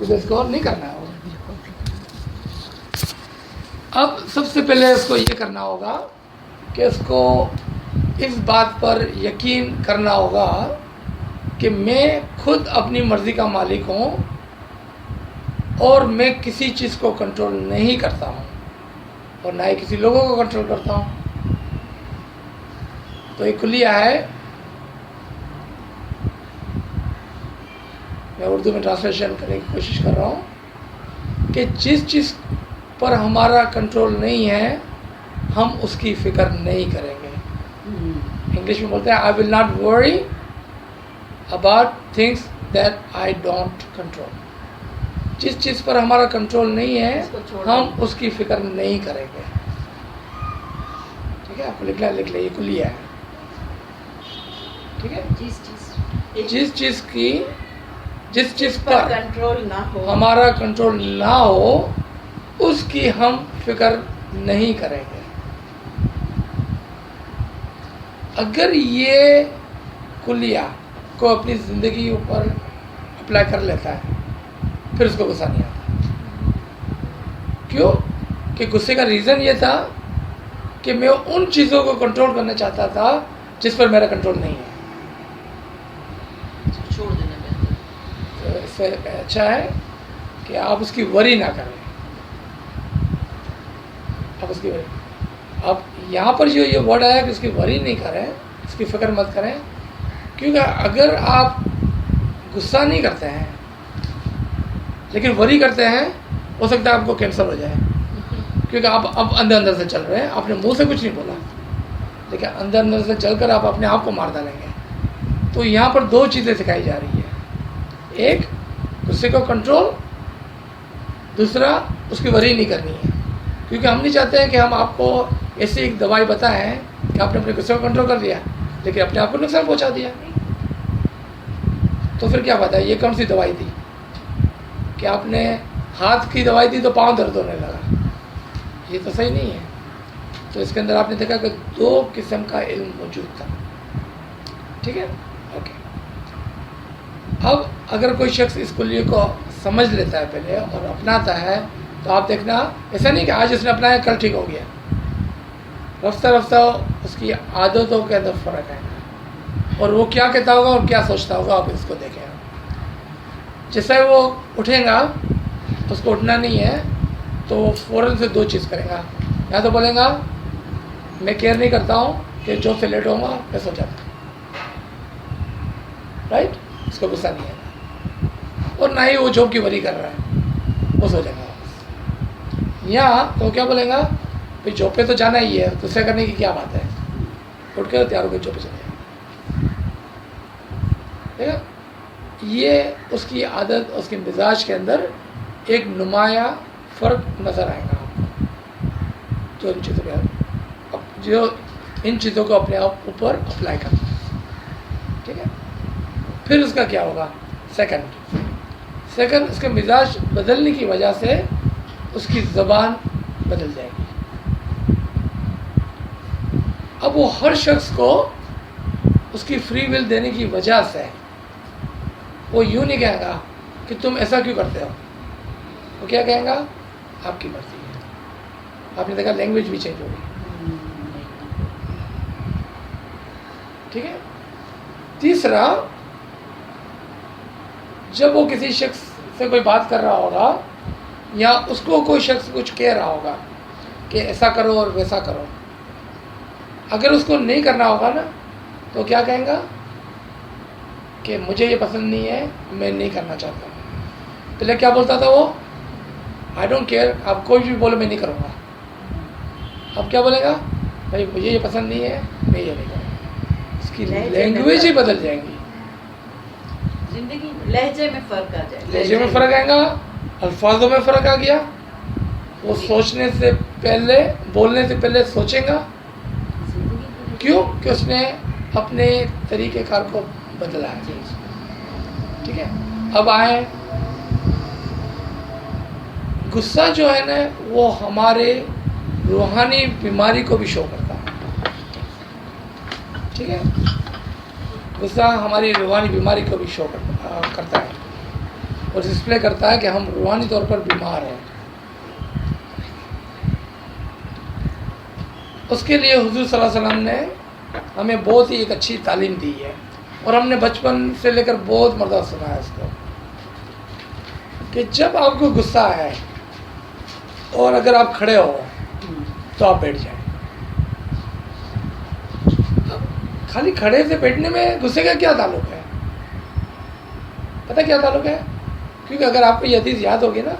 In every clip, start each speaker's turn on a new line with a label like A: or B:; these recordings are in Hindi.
A: क्योंकि इसको नहीं करना है। अब सबसे पहले इसको ये करना होगा कि इसको इस बात पर यकीन करना होगा कि मैं खुद अपनी मर्ज़ी का मालिक हूँ और मैं किसी चीज़ को कंट्रोल नहीं करता हूँ और ना ही किसी लोगों को कंट्रोल करता हूँ। तो एक कुलिया है, मैं उर्दू में ट्रांसलेशन करने की कोशिश कर रहा हूँ कि जिस चीज़ पर हमारा कंट्रोल नहीं है हम उसकी फ़िक्र नहीं करेंगे। इंग्लिश में बोलते हैं I will not worry about things that I don't control. जिस चीज़ पर हमारा कंट्रोल नहीं है हम उसकी फ़िक्र नहीं करेंगे। ठीक है, आपको लिखना लिख ले, ये कुलिया है। ठीक है, जिस चीज़ पर
B: कंट्रोल ना हो,
A: हमारा कंट्रोल ना हो उसकी हम फिक्र नहीं करेंगे। अगर ये कुलिया को अपनी ज़िंदगी ऊपर अप्लाई कर लेता है फिर उसको गुस्सा नहीं आता। क्यों? कि गुस्से का रीज़न ये था कि मैं उन चीज़ों को कंट्रोल करना चाहता था जिस पर मेरा कंट्रोल नहीं है।
B: छोड़ देना बेहतर।
A: तो इससे अच्छा है कि आप उसकी वरी ना करें। आप उसकी वरी, अब यहाँ पर जो ये वर्ड आया कि उसकी वरी नहीं करें, उसकी फ़िक्र मत करें, क्योंकि अगर आप गुस्सा नहीं करते हैं लेकिन वरी करते हैं हो सकता है आपको कैंसर हो जाए। क्योंकि आप अब अंदर अंदर से चल रहे हैं, आपने मुंह से कुछ नहीं बोला लेकिन अंदर अंदर से चलकर आप अपने आप को मार डालेंगे। तो यहाँ पर दो चीज़ें सिखाई जा रही है, एक गुस्से को कंट्रोल, दूसरा उसकी वरी नहीं करनी है। क्योंकि हम नहीं चाहते हैं कि हम आपको ऐसी एक दवाई बताएं कि आपने अपने गुस्से को कंट्रोल कर दिया लेकिन अपने आप को नुकसान पहुंचा दिया। तो फिर क्या बात है, ये कौन सी दवाई थी कि आपने हाथ की दवाई दी तो पाँव दर्द होने लगा, ये तो सही नहीं है। तो इसके अंदर आपने देखा कि दो किस्म का इल्म मौजूद था। ठीक है, ओके। अब अगर कोई शख्स इस कुलिये को समझ लेता है पहले और अपनाता है तो आप देखना ऐसा नहीं कि आज उसने अपनाया कल ठीक हो गया। रफ्ता रफ्ता उसकी आदतों के अंदर फ़र्क आएगा और वो क्या कहता होगा और क्या सोचता होगा आप इसको देखें। जैसे वो उठेगा, उसको उठना नहीं है तो वो फ़ौरन से दो चीज़ करेगा, या तो बोलेगा मैं केयर नहीं करता हूँ कि जॉब से लेट होऊंगा मैं सो जाता, राइट, उसको गुस्सा नहीं है और ना ही वो जॉब की वरी कर रहा है, वो सो जाएगा वापस। या तो क्या बोलेगा भाई जॉब पे तो जाना ही है, गुस्सा करने की क्या बात है, उठ कर तैयार होकर जॉब पे चले जाएगा। ठीक है, ये उसकी आदत, उसके मिजाज के अंदर एक नुमाया फ़र्क नज़र आएगा आपको जो इन चीज़ों को अपने आप ऊपर अप्लाई करता है। ठीक है, फिर उसका क्या होगा, सेकंड उसके मिजाज बदलने की वजह से उसकी ज़बान बदल जाएगी। अब वो हर शख्स को उसकी फ्री विल देने की वजह से वो यूँ नहीं कहेगा कि तुम ऐसा क्यों करते हो, वो क्या कहेगा आपकी मर्जी है। आपने देखा लैंग्वेज भी चेंज हो गई। ठीक है, तीसरा जब वो किसी शख्स से कोई बात कर रहा होगा या उसको कोई शख्स कुछ कह रहा होगा कि ऐसा करो और वैसा करो, अगर उसको नहीं करना होगा ना तो क्या कहेगा कि मुझे ये पसंद नहीं है, मैं नहीं करना चाहता। पहले क्या बोलता था वो, आई डोंट केयर, आप कोई भी बोलो मैं नहीं करूँगा। अब क्या बोलेगा, भाई मुझे ये पसंद नहीं है, मैं ये नहीं करूँगा। इसकी लैंग्वेज ही बदल जाएंगी,
B: जिंदगी लहजे में फ़र्क आ जाएगा,
A: लहजे में फ़र्क आएगा, अल्फाजों में फ़र्क आ गया। वो सोचने से पहले, बोलने से पहले सोचेगा। क्यों? कि उसने अपने तरीक़ेकार को बदला है। ठीक है, अब आए गुस्सा जो है ना वो हमारे रूहानी बीमारी को भी शो करता है। ठीक है, गुस्सा हमारी रूहानी बीमारी को भी शो करता है। और डिस्प्ले करता है कि हम रूहानी तौर पर बीमार हैं। उसके लिए हुजूर सल्लल्लाहु अलैहि वसल्लम ने हमें बहुत ही एक अच्छी तालीम दी है, और हमने बचपन से लेकर बहुत मर्तबा सुना है इसको, कि जब आपको गुस्सा है और अगर आप खड़े हो तो आप बैठ जाएं। खाली खड़े से बैठने में गुस्से का क्या ताल्लुक है? पता क्या ताल्लुक है? क्योंकि अगर आपको ये हदीस याद होगी ना,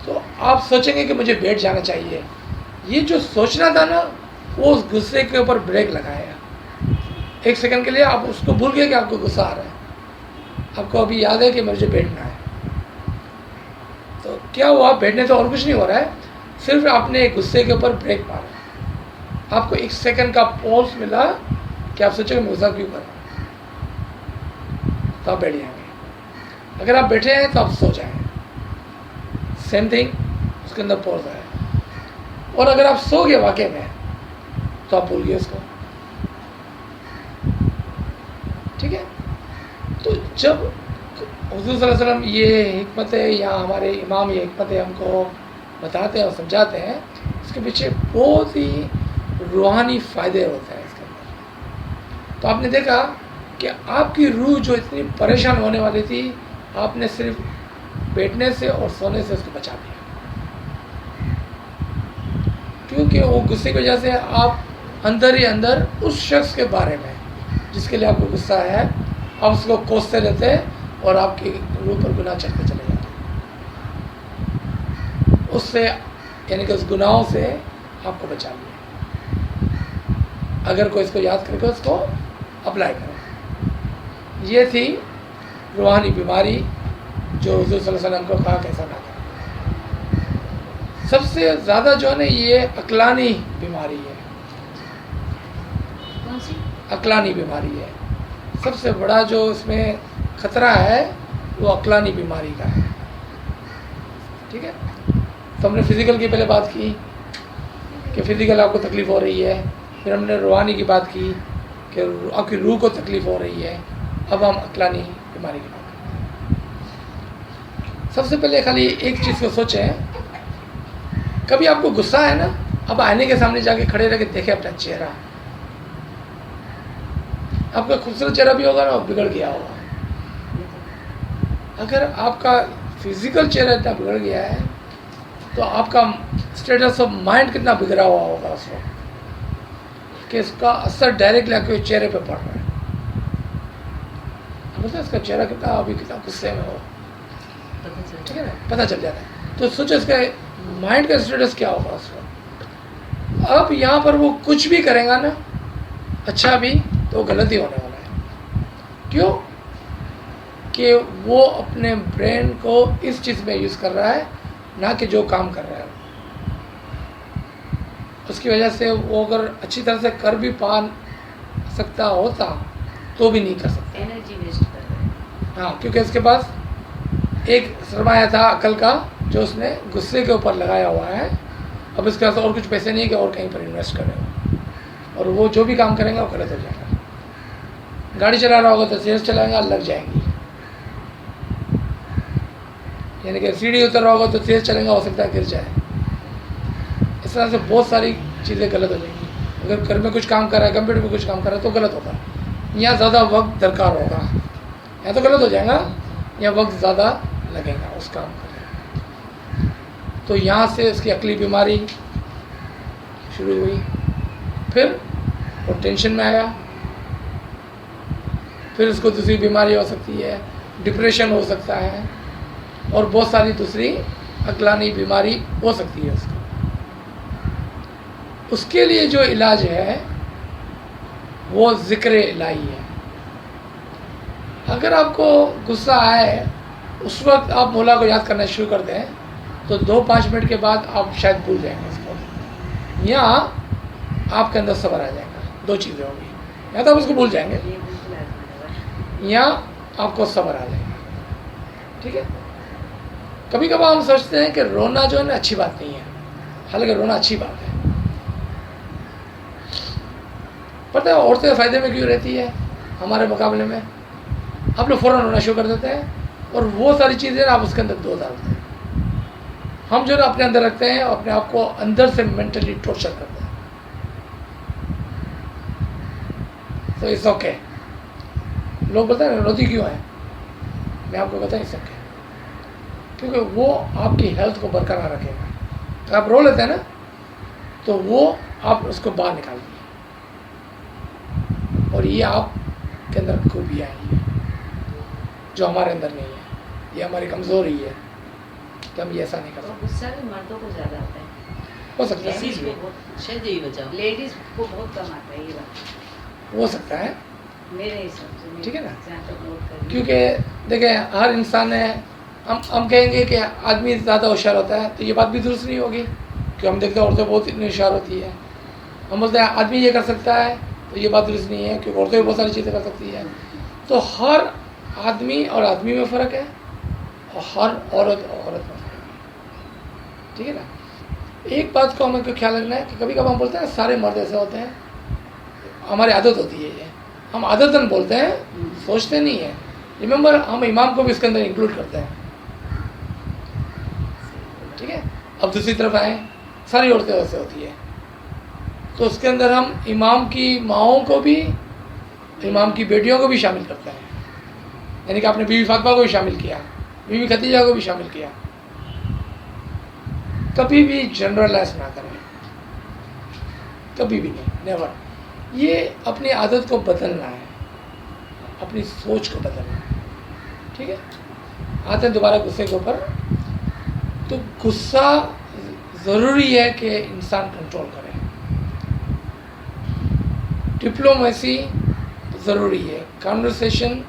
A: तो आप सोचेंगे कि मुझे बैठ जाना चाहिए। ये जो सोचना था ना, वो उस गुस्से के ऊपर ब्रेक लगाया। एक सेकंड के लिए आप उसको भूल गए कि आपको गुस्सा आ रहा है, आपको अभी याद है कि मुझे बैठना है। तो क्या हुआ? बैठने तो और कुछ नहीं हो रहा है, सिर्फ आपने गुस्से के ऊपर ब्रेक मारा। आपको एक सेकंड का पॉज मिला कि आप सोचोगे मैं गुस्सा क्यों कर रहा हूँ, तो आप बैठ जाएंगे। अगर आप बैठे हैं तो आप सो जाएं, सेम थिंग, उसके अंदर पॉज आए। और अगर आप सो गए वाकई में, तो आप भूल गए उसको। ठीक है? तो जब हुज़ूर सल्लल्लाहु अलैहि वसल्लम ये हिकमतें या हमारे इमाम ये हिकमतें हमको बताते हैं और समझाते हैं, इसके पीछे बहुत ही रूहानी फ़ायदे होते हैं इसके अंदर। तो आपने देखा कि आपकी रूह जो इतनी परेशान होने वाली थी, आपने सिर्फ बैठने से और सोने से उसको बचा दिया। क्योंकि वो गुस्से की वजह से आप अंदर ही अंदर उस शख्स के बारे में जिसके लिए आपको गुस्सा है, आप उसको कोसते रहते हैं और आपकी रूह पर गुनाह चढ़ते चले जाते हैं। उससे यानी कि उस गुनाहों से आपको बचा लिया। अगर कोई इसको याद करके उसको अप्लाई करो। ये थी रूहानी बीमारी जो हुज़ूर सल्लल्लाहु अलैहि वसल्लम को कहा कैसा ना करें। सबसे ज़्यादा जो है ना, ये अक्लानी बीमारी है।
B: कौन सी?
A: अक्लानी बीमारी है। सबसे बड़ा जो इसमें खतरा है वो अक्लानी बीमारी का है। ठीक है? तो हमने फिज़िकल की पहले बात की कि फ़िज़िकल आपको तकलीफ़ हो रही है, फिर हमने रूहानी की बात की कि आपकी रूह को तकलीफ़ हो रही है। अब हम अक्लानी बीमारी की बात करते हैं। सबसे पहले खाली एक चीज़ को सोचें, कभी आपको गुस्सा है ना, अब आईने के सामने जाके खड़े रह के देखें अपना चेहरा। आपका खूबसूरत चेहरा भी होगा ना, बिगड़ गया होगा। अगर आपका फिजिकल चेहरा इतना बिगड़ गया है, तो आपका स्टेटस ऑफ माइंड कितना बिगड़ा हुआ होगा उस वक्त, कि इसका असर डायरेक्टली आपके चेहरे पे पड़ रहा है। मतलब इसका चेहरा कितना अभी कितना गुस्से में हो, ठीक है ना, पता चल जाता है। तो सोचो इसका माइंड का स्टेटस क्या होगा उस वक्त। अब यहाँ पर वो कुछ भी करेगा ना, अच्छा भी, तो गलती होने वाला है। क्यों? कि वो अपने ब्रेन को इस चीज़ में यूज़ कर रहा है, ना कि जो काम कर रहा है। उसकी वजह से वो अगर अच्छी तरह से कर भी पा सकता होता, तो भी नहीं कर सकता।
B: एनर्जी वेस्ट कर रहे हैं।
A: हाँ, क्योंकि उसके पास एक सरमाया था अकल का, जो उसने गुस्से के ऊपर लगाया हुआ है। अब इसके पास और कुछ पैसे नहीं कि और कहीं पर इन्वेस्ट करेगा, और वो जो भी काम करेगा वो गलत हो जाएगा। गाड़ी चला रहा होगा तो तेज़ चलाएगा, लग जाएंगी। यानी कि सीढ़ी उतर रहा होगा तो तेज़ चलेगा, हो सकता है गिर जाए। इस तरह से बहुत सारी चीज़ें गलत हो जाएंगी। अगर घर में कुछ काम कर रहा है, कंप्यूटर में कुछ काम कर रहा है, तो गलत होगा। यहाँ ज़्यादा वक्त दरकार होगा, यहाँ तो गलत हो जाएगा, यहाँ वक्त ज़्यादा लगेगा उस काम करने। तो यहाँ से उसकी अकली बीमारी शुरू हुई, फिर वो टेंशन में आया, फिर उसको दूसरी बीमारी हो सकती है, डिप्रेशन हो सकता है, और बहुत सारी दूसरी अक्लानी बीमारी हो सकती है उसको। उसके लिए जो इलाज है वो ज़िक्र इलाही है। अगर आपको गुस्सा आए, उस वक्त आप मौला को याद करना शुरू कर दें, तो 2-5 मिनट के बाद आप शायद भूल जाएंगे उसको, या आपके अंदर सब्र आ जाएगा। 2 चीज़ें होंगी, या तो आप उसको भूल जाएंगे, या आपको सब्र आ जाएगा। ठीक है? कभी कभार हम सोचते हैं कि रोना जो है ना अच्छी बात नहीं है, हालांकि रोना अच्छी बात है। पता है औरतें फ़ायदे में क्यों रहती है हमारे मुकाबले में? आप लोग फ़ौरन रोना शुरू कर देते हैं, और वो सारी चीज़ें आप उसके अंदर दो डालते हैं। हम जो ना अपने अंदर रखते हैं और अपने आप को अंदर से मेंटली टॉर्चर करते हैं। तो इट्स ओके। लोग बोलते हैं रोती क्यों है, मैं आपको बताऊं इट्स ओके, क्योंकि वो आपकी हेल्थ को बरकरार रखेगा। तो आप रो लेते हैं ना, तो वो आप उसको बाहर निकाल दिए, और ये आपके अंदर खूबियाँ हैं जो हमारे अंदर नहीं है। ये हमारी कमज़ोरी है कि हम ये ऐसा नहीं कर
B: तो
A: सकते।
B: गुस्सा भी मर्दों को ज्यादा आता है,
A: हो सकता है,
B: लेडीज को बहुत,
C: शायद यही वजह हो।
B: लेडीज को बहुत कम आता है ये बात,
A: हो सकता है,
B: मेरे हिसाब से।
A: ठीक है ना?
B: जहाँ तक नोट कर,
A: क्योंकि देखें हर इंसान है, हम कहेंगे कि आदमी ज़्यादा होशियार होता है, तो ये बात भी दुरुस्त नहीं होगी, क्योंकि हम देखते हैं औरतें बहुत इतनी होशियार होती है। हम बोलते हैं आदमी ये कर सकता है, तो ये बात दुरुस्त नहीं है, क्योंकि औरतें भी बहुत सारी चीज़ें कर सकती है। तो हर आदमी और आदमी में फ़र्क है, और हर औरत और औरत में फ़र्क है, ठीक है ना? एक बात को हमें ख्याल रखना है कि कभी कभी हम बोलते हैं सारे मर्द ऐसे होते हैं, हमारी आदत होती है ये, हम आदतन बोलते हैं, सोचते नहीं है। रिमेंबर, हम इमाम को भी इसके अंदर इंक्लूड करते हैं, ठीक है? अब दूसरी तरफ आए, सारी औरतें वैसे होती है, तो उसके अंदर हम इमाम की माओं को भी, इमाम की बेटियों को भी शामिल करते हैं। यानी कि आपने बीवी फातिमा को भी शामिल किया, बीवी खदीजा को भी शामिल किया। कभी भी जनरलाइज ना करें, कभी भी नहीं, नेवर। ये अपनी आदत को बदलना है, अपनी सोच को बदलना है, ठीक है? आते हैं दोबारा गुस्से के ऊपर। तो गुस्सा ज़रूरी है कि इंसान कंट्रोल करे, डिप्लोमेसी ज़रूरी है, कन्वर्सेशन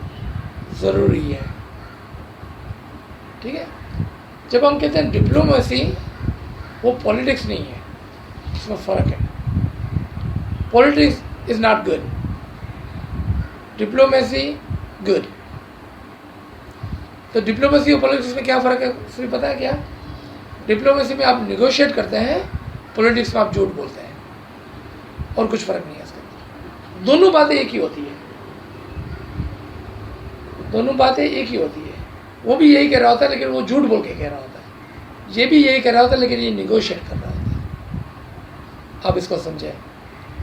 A: ज़रूरी है, ठीक है? जब हम कहते हैं डिप्लोमेसी, वो पॉलिटिक्स नहीं है, इसमें फ़र्क है। Politics is not good, diplomacy good. तो डिप्लोमेसी और पॉलिटिक्स में क्या फ़र्क है, उसमें पता है क्या? डिप्लोमेसी में आप निगोशिएट करते हैं, पॉलिटिक्स में आप झूठ बोलते हैं, और कुछ फ़र्क नहीं है इसके अंदर। दोनों बातें एक ही होती है, दोनों बातें एक ही होती है। वो भी यही कह रहा होता है, लेकिन वो झूठ बोल के कह रहा होता है। ये भी यही कह रहा होता है, लेकिन ये निगोशिएट कर रहा होता है। आप इसको समझें।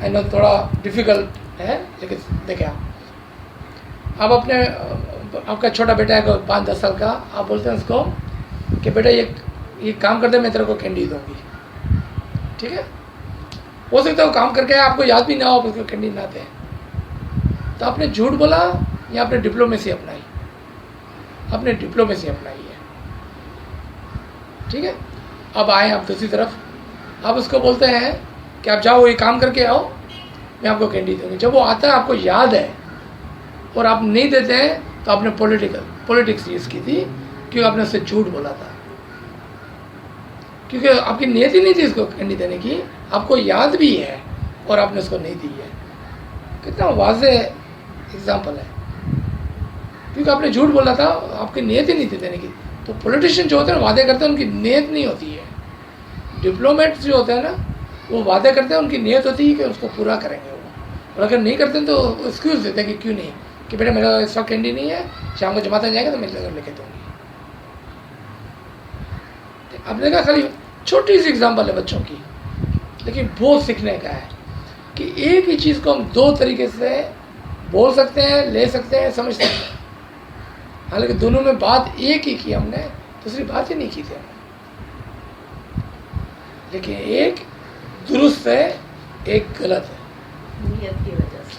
A: आई नो थोड़ा डिफ़िकल्ट है, लेकिन देखें आप अपने, आपका छोटा बेटा है 5-10 साल का, आप बोलते हैं उसको कि बेटा ये काम कर दे, मैं तेरे को कैंडी दूँगी, ठीक है? हो सकता है वो काम करके आपको याद भी ना हो, आप उसको कैंडी ना दें। तो आपने झूठ बोला या आपने डिप्लोमेसी अपनाई? आपने डिप्लोमेसी अपनाई है, ठीक है? अब आए आप दूसरी तरफ, आप उसको बोलते हैं कि आप जाओ ये काम करके आओ, मैं आपको कैंडी दूँगी। जब वो आता है, आपको याद है और आप नहीं देते हैं, तो आपने पॉलिटिक्स यूज़ की थी, क्योंकि आपने उससे झूठ बोला था, क्योंकि आपकी नीयत ही नहीं थी इसको कैंडी देने की, आपको याद भी है और आपने उसको नहीं दी है। कितना वाज़े एग्जाम्पल है, क्योंकि आपने झूठ बोला था, आपकी नीयत ही नहीं थी देने की। तो पॉलिटिशियन जो होते हैं वादे करते हैं, उनकी नीयत नहीं होती है। डिप्लोमेट्स जो होते हैं ना, वो वादे करते हैं, उनकी नीयत होती है कि उसको पूरा करेंगे वो, और अगर नहीं करते हैं तो एक्सक्यूज़ देते हैं कि क्यों नहीं, कि बेटा मेरा इस वक्त कैंडी नहीं है, शाम को जमाता जाएगा तो मैं लेके दूँगी। अब देखा, खाली छोटी सी एग्जाम्पल है बच्चों की, लेकिन बहुत सीखने का है कि एक ही चीज़ को हम दो तरीके से बोल सकते हैं, ले सकते हैं, समझ सकते हैं। हालांकि दोनों में बात एक ही की हमने, दूसरी बात ही नहीं की थी हमने, लेकिन एक दुरुस्त है, एक गलत है,
B: नियत की वजह से।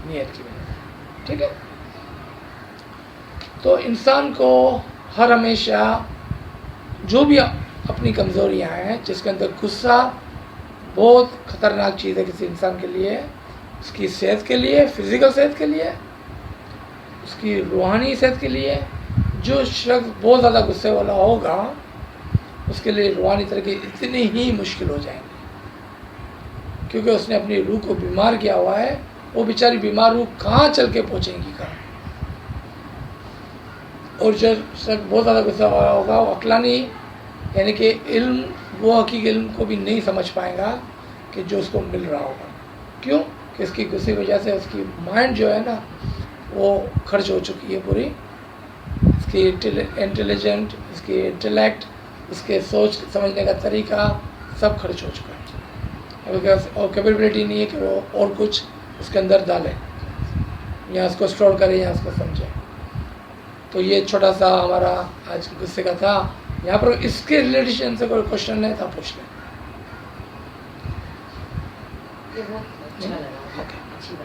A: नियत की वजह से, ठीक है? तो इंसान को हर हमेशा जो भी अपनी कमज़ोरियाँ हैं, जिसके अंदर गुस्सा बहुत ख़तरनाक चीज़ है किसी इंसान के लिए, उसकी सेहत के लिए, फिज़िकल सेहत के लिए, उसकी रूहानी सेहत के लिए। जो शख्स बहुत ज़्यादा गुस्से वाला होगा, उसके लिए रूहानी तरक्की इतनी ही मुश्किल हो जाएंगी, क्योंकि उसने अपनी रूह को बीमार किया हुआ है। वो बेचारी बीमार रूह कहाँ चल के पहुँचेंगी कहाँ? और जो शख्स बहुत ज़्यादा गुस्सा वाला होगा, वो अक्लानी यानी कि इल्म, वो हकीकी इल्म को भी नहीं समझ पाएगा कि जो उसको मिल रहा होगा। क्यों? कि इसकी गुस्से की वजह से उसकी माइंड जो है ना, वो खर्च हो चुकी है पूरी, उसकी इंटेलिजेंट, उसकी इंटेलेक्ट, उसके सोच समझने का तरीका सब खर्च हो चुका है। और कैपेबिलिटी नहीं है कि वो और कुछ उसके अंदर डाले, या उसको स्टोर करे या उसको समझे। तो ये छोटा सा हमारा आज के गुस्से का था। यहाँ पर इसके रिलेशन से कोई क्वेश्चन है तो पूछ लें।
B: ये बहुत अच्छा लगा।
A: ओके।